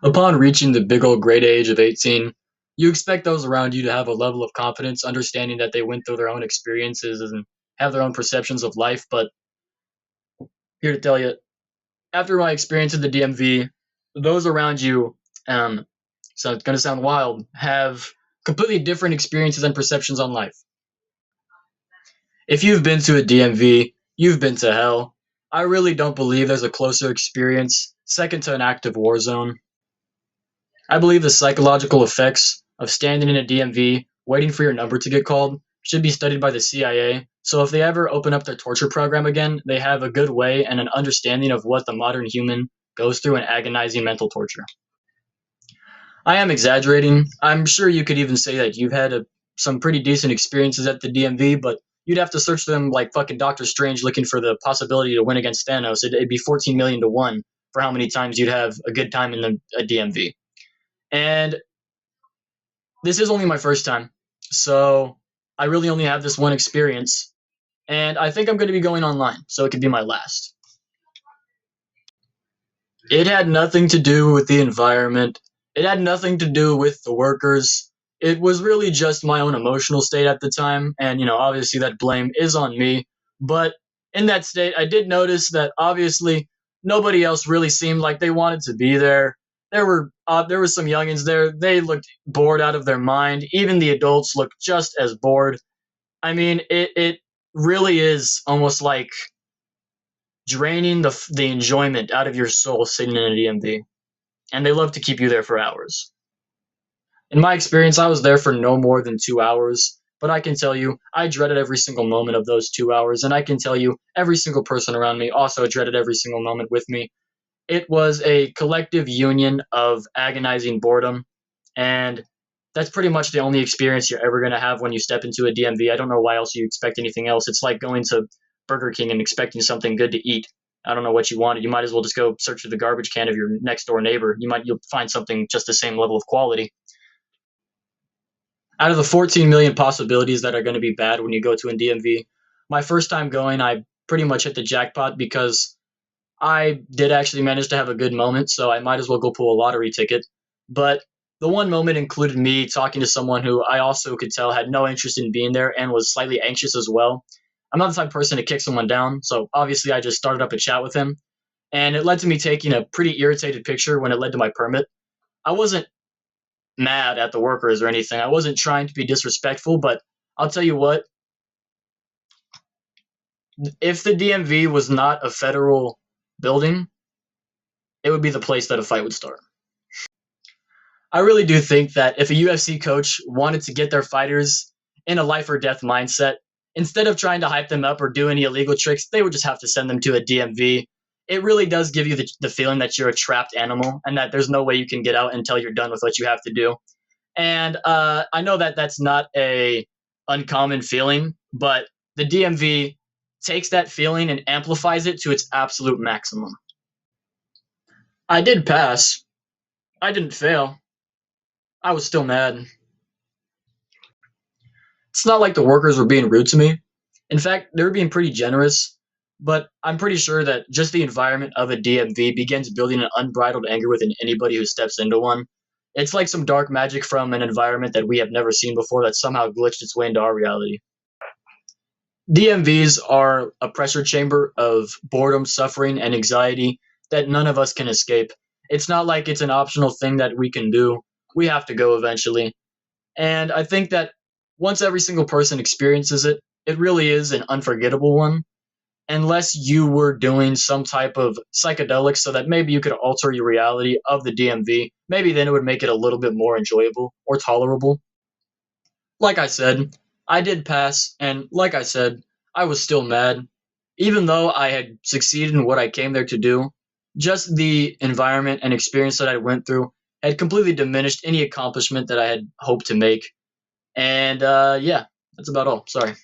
Upon reaching the big old great age of 18, you expect those around you to have a level of confidence, understanding that they went through their own experiences and have their own perceptions of life. But here to tell you, after my experience in the DMV, those around you, um, so it's going to sound wild, have completely different experiences and perceptions on life. If you've been to a DMV, you've been to hell. I really don't believe there's a closer experience, second to an active war zone. I believe the psychological effects of standing in a DMV waiting for your number to get called should be studied by the CIA. So if they ever open up their torture program again, they have a good way and an understanding of what the modern human goes through in agonizing mental torture. I am exaggerating. I'm sure you could even say that you've had some pretty decent experiences at the DMV, but you'd have to search them like fucking Doctor Strange looking for the possibility to win against Thanos. It'd be 14 million to 1 for how many times you'd have a good time in a DMV. And this is only my first time, so I really only have this one experience, and I think I'm going to be going online, so it could be my last. It had nothing to do with the environment. It had nothing to do with the workers. It was really just my own emotional state at the time, and obviously that blame is on me. But in that state, I did notice that obviously nobody else really seemed like they wanted to be there. There were some youngins there. They looked bored out of their mind. Even the adults looked just as bored. I mean, it really is almost like draining the enjoyment out of your soul sitting in a DMV, and they love to keep you there for hours. In my experience, I was there for no more than 2 hours, but I can tell you, I dreaded every single moment of those 2 hours, and I can tell you, every single person around me also dreaded every single moment with me. It was a collective union of agonizing boredom, and that's pretty much the only experience you're ever going to have when you step into a DMV. I don't know why else you expect anything else. It's like going to Burger King and expecting something good to eat. I don't know what you wanted. You might as well just go search through the garbage can of your next door neighbor. You'll find something just the same level of quality. Out of the 14 million possibilities that are going to be bad when you go to a DMV, my first time going, I pretty much hit the jackpot because I did actually manage to have a good moment, so I might as well go pull a lottery ticket. But the one moment included me talking to someone who I also could tell had no interest in being there and was slightly anxious as well. I'm not the type of person to kick someone down, so obviously I just started up a chat with him, and it led to me taking a pretty irritated picture when it led to my permit. I wasn't mad at the workers or anything. I wasn't trying to be disrespectful, but I'll tell you what, if the DMV was not a federal building, it would be the place that a fight would start. I really do think that if a UFC coach wanted to get their fighters in a life or death mindset, instead of trying to hype them up or do any illegal tricks, they would just have to send them to a DMV. It really does give you the feeling that you're a trapped animal and that there's no way you can get out until you're done with what you have to do. And I know that that's not a uncommon feeling, but the DMV takes that feeling and amplifies it to its absolute maximum. I did pass. I didn't fail. I was still mad. It's not like the workers were being rude to me. In fact, they were being pretty generous, but I'm pretty sure that just the environment of a DMV begins building an unbridled anger within anybody who steps into one. It's like some dark magic from an environment that we have never seen before that somehow glitched its way into our reality. DMVs are a pressure chamber of boredom, suffering, and anxiety that none of us can escape. It's not like it's an optional thing that we can do. We have to go eventually. And I think that once every single person experiences it, it really is an unforgettable one. Unless you were doing some type of psychedelic so that maybe you could alter your reality of the DMV, maybe then it would make it a little bit more enjoyable or tolerable. Like I said, I did pass, and like I said, I was still mad. Even though I had succeeded in what I came there to do, just the environment and experience that I went through had completely diminished any accomplishment that I had hoped to make. And yeah, that's about all. Sorry.